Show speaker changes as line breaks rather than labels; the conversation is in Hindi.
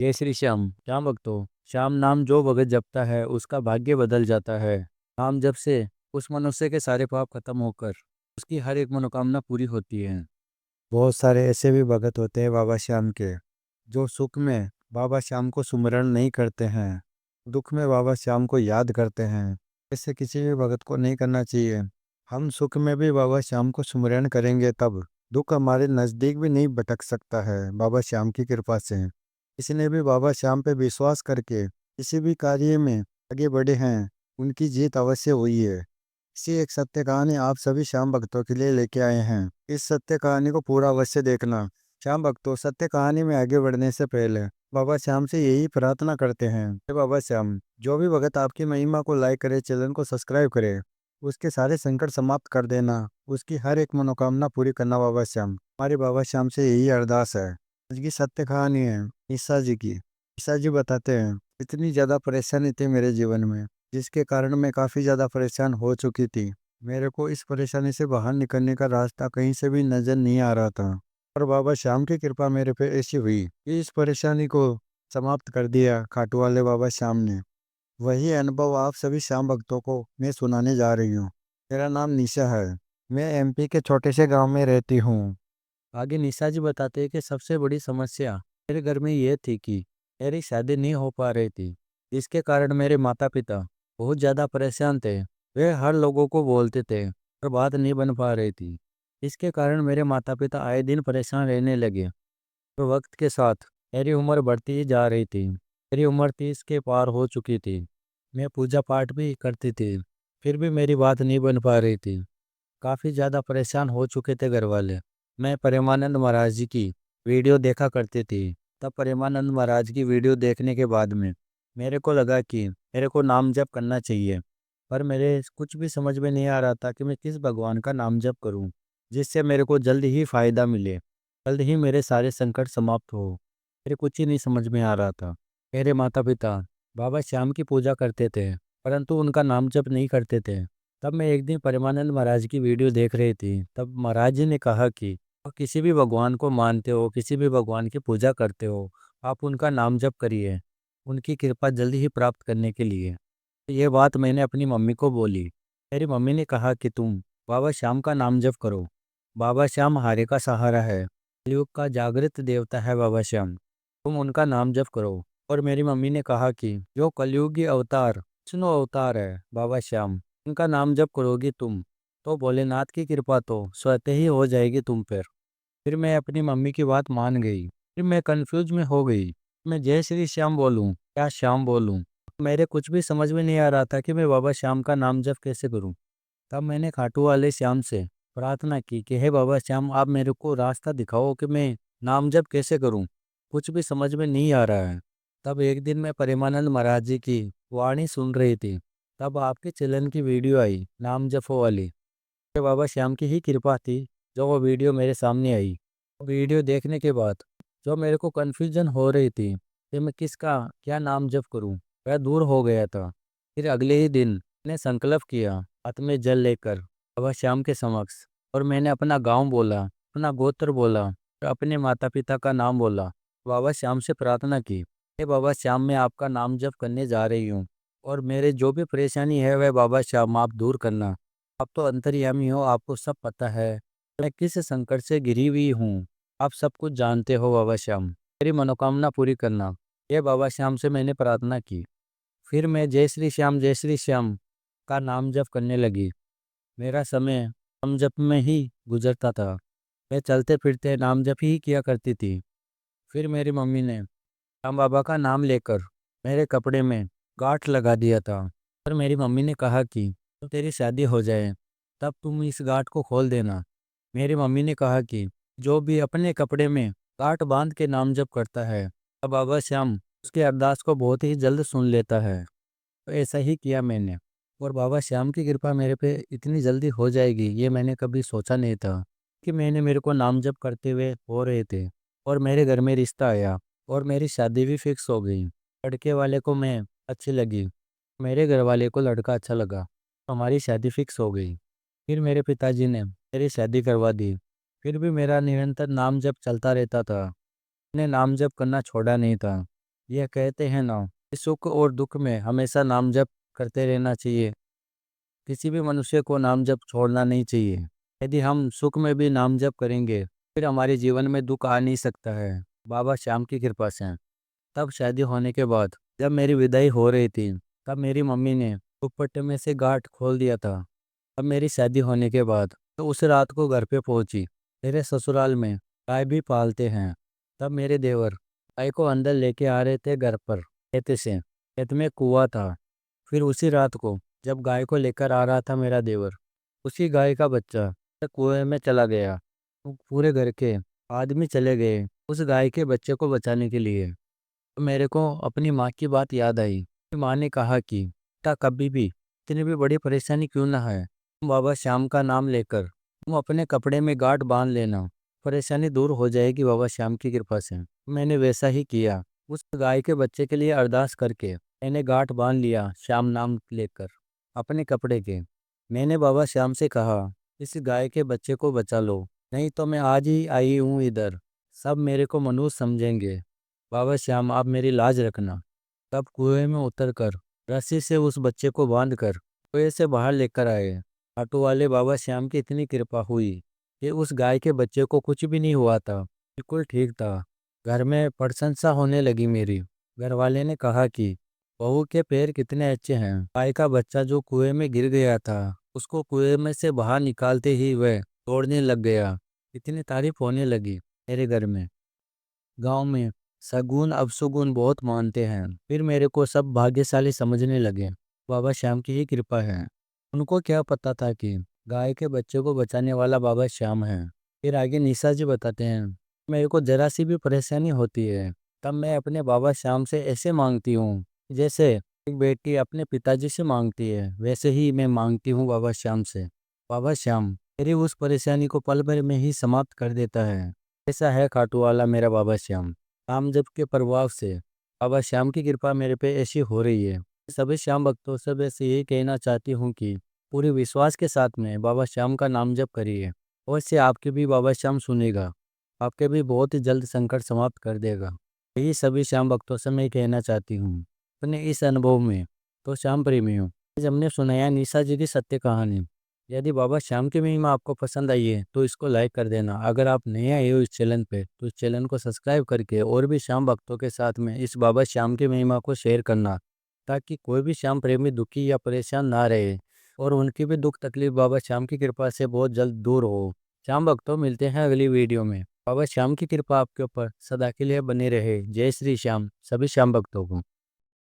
जय श्री श्याम। श्याम भक्तों, श्याम नाम जो भगत जपता है उसका भाग्य बदल जाता है। नाम जप से उस मनुष्य के सारे पाप खत्म होकर उसकी हर एक मनोकामना पूरी होती है। बहुत सारे ऐसे भी भगत होते हैं बाबा श्याम के, जो सुख में बाबा श्याम को सुमिरन नहीं करते हैं, दुख में बाबा श्याम को याद करते हैं। ऐसे किसी भी भगत को नहीं करना चाहिए। हम सुख में भी बाबा श्याम को सुमिरन करेंगे तब दुख हमारे नज़दीक भी नहीं भटक सकता है, बाबा श्याम की कृपा से। इसने भी बाबा श्याम पे विश्वास करके किसी भी कार्य में आगे बढ़े हैं, उनकी जीत अवश्य हुई है। इसी एक सत्य कहानी आप सभी श्याम भक्तों के लिए लेके आए हैं। इस सत्य कहानी को पूरा अवश्य देखना। श्याम भक्तों, सत्य कहानी में आगे बढ़ने से पहले बाबा श्याम से यही प्रार्थना करते हैं, हे बाबा श्याम, जो भी भगत आपकी महिमा को लाइक करे, चैनल को सब्सक्राइब करे, उसके सारे संकट समाप्त कर देना, उसकी हर एक मनोकामना पूरी करना बाबा श्याम। हमारे बाबा श्याम से यही अरदास है। आज की सत्य कहानी है ईसा जी की। ईसा जी बताते हैं, इतनी ज़्यादा परेशानी थी मेरे जीवन में, जिसके कारण मैं काफ़ी ज़्यादा परेशान हो चुकी थी। मेरे को इस परेशानी से बाहर निकलने का रास्ता कहीं से भी नज़र नहीं आ रहा था। और बाबा श्याम की कृपा मेरे पे ऐसी हुई कि इस परेशानी को समाप्त कर दिया खाटू वाले बाबा श्याम ने। वही अनुभव आप सभी श्याम भक्तों को मैं सुनाने जा रही हूँ। मेरा नाम निशा है। मैं एमपी के छोटे से गांव में रहती हूँ। आगे निशा जी बताते हैं कि सबसे बड़ी समस्या मेरे घर में ये थी कि मेरी शादी नहीं हो पा रही थी, जिसके कारण मेरे माता पिता बहुत ज़्यादा परेशान थे। वे हर लोगों को बोलते थे पर बात नहीं बन पा रही थी। इसके कारण मेरे माता पिता आए दिन परेशान रहने लगे। तो वक्त के साथ मेरी उम्र बढ़ती ही जा रही थी। मेरी उम्र 30 के पार हो चुकी थी। मैं पूजा पाठ भी करती थी, फिर भी मेरी बात नहीं बन पा रही थी। काफ़ी ज़्यादा परेशान हो चुके थे घर वाले। मैं प्रेमानंद महाराज जी की वीडियो देखा करती थी। तब प्रेमानंद महाराज की वीडियो देखने के बाद में मेरे को लगा कि मेरे को नाम जप करना चाहिए। पर मेरे कुछ भी समझ में नहीं आ रहा था कि मैं किस भगवान का नाम जप करूं, जिससे मेरे को जल्द ही फ़ायदा मिले, जल्द ही मेरे सारे संकट समाप्त हो। मेरे कुछ ही नहीं समझ में आ रहा था। मेरे माता पिता बाबा श्याम की पूजा करते थे, परंतु उनका नाम जप नहीं करते थे। तब मैं एक दिन परमानंद महाराज की वीडियो देख रही थी। तब महाराज जी ने कहा कि आप किसी भी भगवान को मानते हो, किसी भी भगवान की पूजा करते हो, आप उनका नाम जप करिए, उनकी कृपा जल्दी ही प्राप्त करने के लिए। तो ये बात मैंने अपनी मम्मी को बोली। मेरी मम्मी ने कहा कि तुम बाबा श्याम का नाम जप करो। बाबा श्याम हारे का सहारा है, कलयुग का जागृत देवता है बाबा श्याम, तुम उनका नाम जप करो। और मेरी मम्मी ने कहा कि जो कलयुगी अवतार विष्णु अवतार है बाबा श्याम, उनका नाम जप करोगी तुम तो भोलेनाथ की कृपा तो स्वतः ही हो जाएगी तुम पर। फिर मैं अपनी मम्मी की बात मान गई। फिर मैं कंफ्यूज में हो गई, मैं जय श्री श्याम बोलूं क्या श्याम बोलूं। मेरे कुछ भी समझ में नहीं आ रहा था कि मैं बाबा श्याम का नाम जप कैसे करूं। तब मैंने खाटू वाले श्याम से प्रार्थना की कि हे बाबा श्याम, आप मेरे को रास्ता दिखाओ कि मैं नाम जप कैसे करूं, कुछ भी समझ में नहीं आ रहा है। तब एक दिन मैं प्रेमानंद महाराज जी की वाणी सुन रही थी। तब आपके चैनल की वीडियो आई नाम जपो वाली। ये बाबा श्याम की ही कृपा थी जो वो वीडियो मेरे सामने आई। वीडियो देखने के बाद जो मेरे को कन्फ्यूजन हो रही थी कि मैं किसका क्या नाम जप करूं, वह दूर हो गया था। फिर अगले ही दिन मैंने संकल्प किया, हाथ में जल लेकर बाबा श्याम के समक्ष, और मैंने अपना गांव बोला, अपना गोत्र बोला और अपने माता पिता का नाम बोला। बाबा श्याम से प्रार्थना की, हे बाबा श्याम, मैं आपका नाम जप करने जा रही हूँ और मेरे जो भी परेशानी है वह बाबा श्याम आप दूर करना। आप तो अंतर्यामी हो, आपको सब पता है मैं किस संकट से घिरी हुई हूँ। आप सब कुछ जानते हो बाबा श्याम, मेरी मनोकामना पूरी करना। ये बाबा श्याम से मैंने प्रार्थना की। फिर मैं जय श्री श्याम का नाम जप करने लगी। मेरा समय नाम जप में ही गुजरता था। मैं चलते फिरते नाम जप ही किया करती थी। फिर मेरी मम्मी ने श्याम बाबा का नाम लेकर मेरे कपड़े में गांठ लगा दिया था। और मेरी मम्मी ने कहा कि तो तेरी शादी हो जाए तब तुम इस गांठ को खोल देना। मेरी मम्मी ने कहा कि जो भी अपने कपड़े में गांठ बांध के नाम जप करता है, तब बाबा श्याम उसके अरदास को बहुत ही जल्द सुन लेता है। तो ऐसा ही किया मैंने, और बाबा श्याम की कृपा मेरे पे इतनी जल्दी हो जाएगी ये मैंने कभी सोचा नहीं था। कि मैंने मेरे को नाम जप करते हुए हो रहे थे और मेरे घर में रिश्ता आया और मेरी शादी भी फिक्स हो गई। लड़के वाले को मैं अच्छी लगी, मेरे घर वाले को लड़का अच्छा लगा, हमारी शादी फिक्स हो गई। फिर मेरे पिताजी ने मेरी शादी करवा दी। फिर भी मेरा निरंतर नाम जप चलता रहता था। मैंने नाम जप करना छोड़ा नहीं था। यह कहते हैं ना कि सुख और दुख में हमेशा नाम जप करते रहना चाहिए। किसी भी मनुष्य को नाम जप छोड़ना नहीं चाहिए। यदि हम सुख में भी नाम जप करेंगे फिर हमारे जीवन में दुख आ नहीं सकता है, बाबा श्याम की कृपा से। तब शादी होने के बाद जब मेरी विदाई हो रही थी, तब मेरी मम्मी ने दुपट्टे में से गांठ खोल दिया था। अब मेरी शादी होने के बाद तो उस रात को घर पे पहुंची। मेरे ससुराल में गाय भी पालते हैं। तब मेरे देवर गाय को अंदर लेके आ रहे थे घर पर खेत से। खेत में कुआं था। फिर उसी रात को जब गाय को लेकर आ रहा था मेरा देवर, उसी गाय का बच्चा कुएं में चला गया। तो पूरे घर के आदमी चले गए उस गाय के बच्चे को बचाने के लिए। तो मेरे को अपनी माँ की बात याद आई। माँ ने कहा कि बेटा कभी भी इतनी भी बड़ी परेशानी क्यों ना है, तुम बाबा श्याम का नाम लेकर तुम अपने कपड़े में गांठ बांध लेना, परेशानी दूर हो जाएगी बाबा श्याम की कृपा से। मैंने वैसा ही किया। उस गाय के बच्चे के लिए अरदास करके मैंने गांठ बांध लिया श्याम नाम लेकर अपने कपड़े के। मैंने बाबा श्याम से कहा इस गाय के बच्चे को बचा लो, नहीं तो मैं आज ही आई हूँ इधर, सब मेरे को मनुष्य समझेंगे। बाबा श्याम आप मेरी लाज रखना। तब कुएं में उतरकर रस्सी से उस बच्चे को बांधकर कुएं से बाहर लेकर आए। ऑटो वाले बाबा श्याम की इतनी कृपा हुई कि उस गाय के बच्चे को कुछ भी नहीं हुआ था, बिल्कुल ठीक था। घर में प्रशंसा होने लगी मेरी। घर वाले ने कहा कि बहू के पैर कितने अच्छे हैं। गाय का बच्चा जो कुएं में गिर गया था उसको कुएं में से बाहर निकालते ही वह दौड़ने लग गया। इतनी तारीफ होने लगी मेरे घर में। गांव में सगुन अपशगुन बहुत मानते हैं। फिर मेरे को सब भाग्यशाली समझने लगे। बाबा श्याम की ही कृपा है। उनको क्या पता था कि गाय के बच्चे को बचाने वाला बाबा श्याम है। फिर आगे निशा जी बताते हैं, मेरे को जरा सी भी परेशानी होती है तब मैं अपने बाबा श्याम से ऐसे मांगती हूँ जैसे एक बेटी अपने पिताजी से मांगती है, वैसे ही मैं मांगती हूँ बाबा श्याम से। बाबा श्याम मेरी उस परेशानी को पल भर में ही समाप्त कर देता है। ऐसा है खाटू वाला मेरा बाबा श्याम। नाम जप के प्रभाव से बाबा श्याम की कृपा मेरे पे ऐसी हो रही है। सभी श्याम भक्तों से बस यही कहना चाहती हूँ कि पूरे विश्वास के साथ में बाबा श्याम का नाम जप करिए और इससे आपके भी बाबा श्याम सुनेगा। आपके भी बहुत ही जल्द संकट समाप्त कर देगा। यही सभी श्याम भक्तों से मैं कहना चाहती हूँ अपने इस अनुभव में। तो श्याम प्रेमियों, आज हमने सुनाया निशा जी की सत्य कहानी। यदि बाबा श्याम की महिमा आपको पसंद आई है तो इसको लाइक कर देना। अगर आप नए आए हो इस चैनल पे तो इस चैनल को सब्सक्राइब करके और भी श्याम भक्तों के साथ में इस बाबा श्याम की महिमा को शेयर करना, ताकि कोई भी श्याम प्रेमी दुखी या परेशान ना रहे और उनकी भी दुख तकलीफ बाबा श्याम की कृपा से बहुत जल्द दूर हो। श्याम भक्तों, मिलते हैं अगली वीडियो में। बाबा श्याम की कृपा आपके ऊपर सदा के लिए बनी रहे। जय श्री श्याम सभी श्याम भक्तों को।